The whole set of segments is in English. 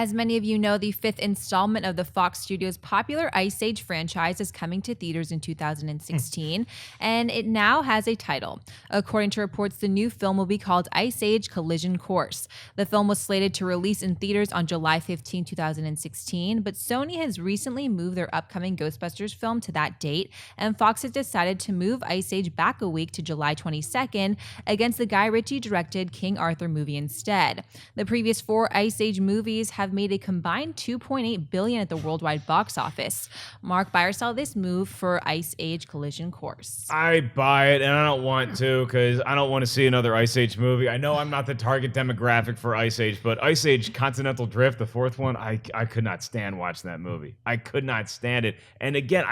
As many of you know, the fifth installment of the Fox Studios' popular Ice Age franchise is coming to theaters in 2016, and it now has a title. According to reports, the new film will be called Ice Age Collision Course. The film was slated to release in theaters on July 15, 2016, but Sony has recently moved their upcoming Ghostbusters film to that date, and Fox has decided to move Ice Age back a week to July 22nd against the Guy Ritchie directed King Arthur movie instead. The previous 4 Ice Age movies have made a combined $2.8 billion at the worldwide box office. Mark, buy or sell this move for Ice Age Collision Course? I buy it, and I don't want to because I don't want to see another Ice Age movie. I know I'm not the target demographic for Ice Age, but Ice Age Continental Drift, the 4th one, I could not stand watching that movie. I could not stand it. And again,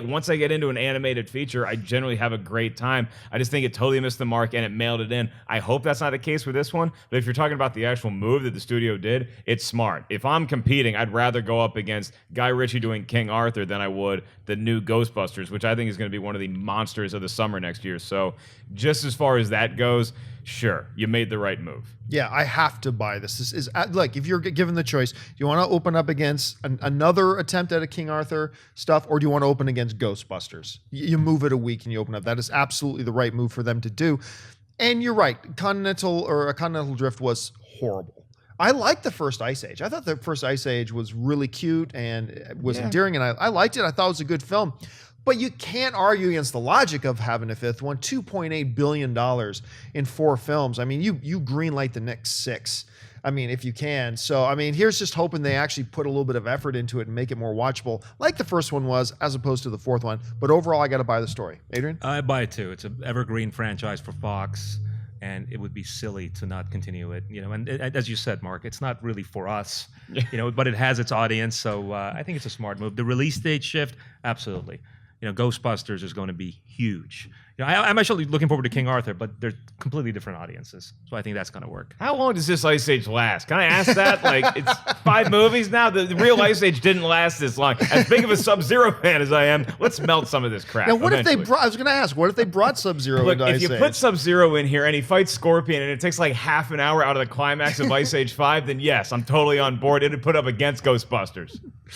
once I get into an animated feature, I generally have a great time. I just think it totally missed the mark and it mailed it in. I hope that's not the case with this one, but if you're talking about the actual move that the studio did, it's smart. If I'm competing, I'd rather go up against Guy Ritchie doing King Arthur than I would the new Ghostbusters, which I think is going to be one of the monsters of the summer next year. So just as far as that goes, sure, you made the right move. Yeah, I have to buy this. This is like, if you're given the choice, do you want to open up against another attempt at a King Arthur stuff, or do you want to open against Ghostbusters? You move it a week and you open up. That is absolutely the right move for them to do. And you're right, Continental Drift was horrible. I liked the first Ice Age. I thought the first Ice Age was really cute and was endearing, and I liked it. I thought it was a good film. But you can't argue against the logic of having a fifth one. $2.8 billion in 4 films. I mean, you greenlight the next 6. I mean, if you can. So, I mean, here's just hoping they actually put a little bit of effort into it and make it more watchable, like the first one was, as opposed to the 4th one. But overall, I got to buy the story. Adrian? I buy it too. It's an evergreen franchise for Fox, and it would be silly to not continue it. And as you said, Mark, it's not really for us, but it has its audience. So I think it's a smart move. The release date shift, absolutely. Ghostbusters is going to be huge. I'm actually looking forward to King Arthur, but they're completely different audiences. So I think that's going to work. How long does this Ice Age last? Can I ask that? Like, it's 5 movies now? The real Ice Age didn't last this long. As big of a Sub-Zero fan as I am, let's melt some of this crap. Now, what eventually. if they brought, I was going to ask, what if they brought Sub-Zero into Ice Age? If you put Sub-Zero in here and he fights Scorpion and it takes like half an hour out of the climax of Ice Age 5, then yes, I'm totally on board. It'd put up against Ghostbusters.